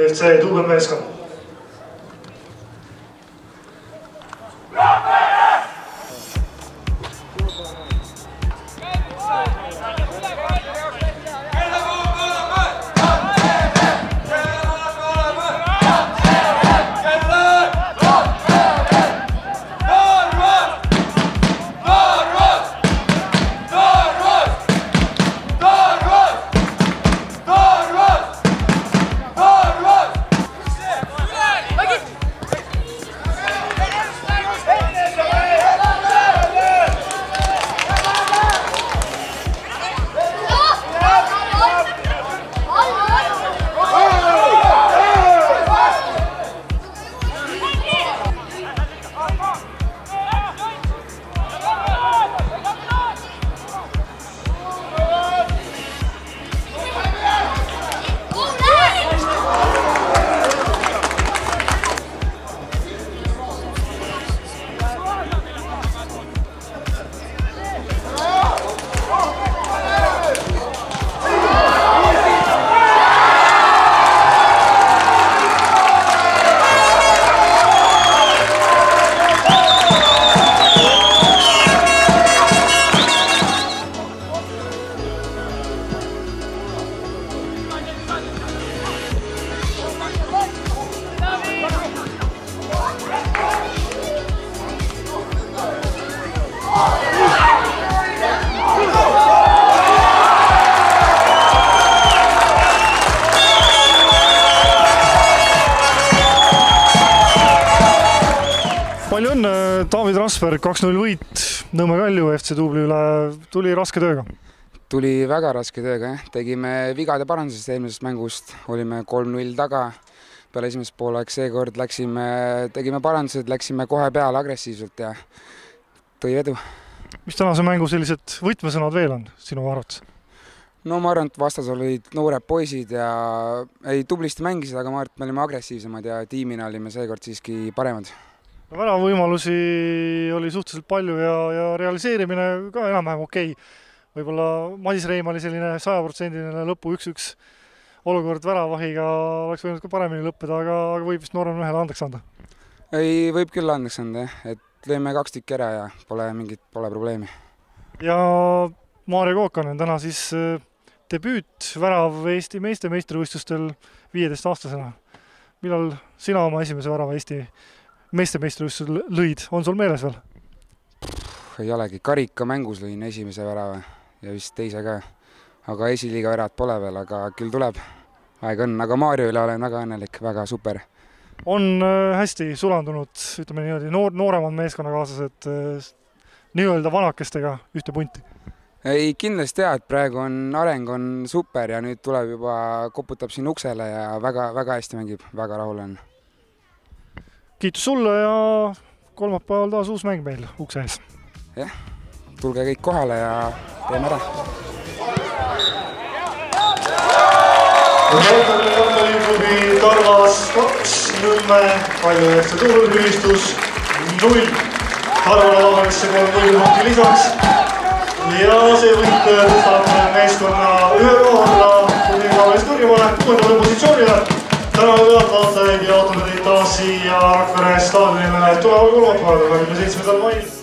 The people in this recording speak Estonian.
FC duubelmeeskond. Palju õnne, David Rasberg, 2-0 võit Nõmme Kalju FC Tuubli üle. Tuli raske tööga? Tuli väga raske tööga, jah. Tegime vigade parandusest eelmisest mängust. Olime 3-0 taga peale esimest poolaeg. Seekord tegime parandused, läksime kohe peale agressiivselt ja tõi vedu. Mis tänase mängu sellised võtmesõnad veel on sinu arvates? No ma arvan, et vastas olid noored poisid ja tublisti mängisid, aga ma arvan, et me olime agressiivsemad ja tiimina olime seekord siiski paremad. No, väravõimalusi oli suhteliselt palju ja realiseerimine ka enam-vähem okei. Võib-olla Madis Reimali selline 100% lõpu 1-1 olukord väravahiga oleks võinud ka paremini lõppeda, aga võib vist Norran ühele andeks anda? Ei, võib küll andeks anda, et lõime 2 tükki ära ja pole probleemi. Ja Maarja Kookanen täna siis debüüt värav Eesti meeste meistrivõistlustel 15-aastasena. Millal sina oma esimese värava Eesti meeste meistrivõistlustel lõid? On sul meeles veel? Ei olegi. Karika mängus lõin esimese värava ja vist teise ka. Aga esiliiga väravat pole veel, aga küll tuleb. Aeg on, aga Maarja üle olen väga õnnelik, väga super. On hästi sulandunud, ütleme niimoodi, nooremad meeskonnakaaslased nii-öelda vanakestega ühte punti? Ei, kindlasti jah, et praegu areng on super ja nüüd tuleb juba, koputab siin uksele ja väga hästi mängib, väga rahul on. Kiitus sulle ja kolmapäeval taas uus mäng meil ukse ees. Jah, tulge kõik kohale ja teeme ära. Jalgpalliklubi Tarvas 2, Nõmme Kalju FC tuulühistus 0. Tarvale Lavarisse 3 punkti lisaks ja see võit tõstab meeskonna ühe kohalla kuni Kaavelist Kõrgemale 6. positsioonile. Täname vaatajaid ja ootame teid taas siia Rakvere staadionile tuleva kolmapäeval 27. mail.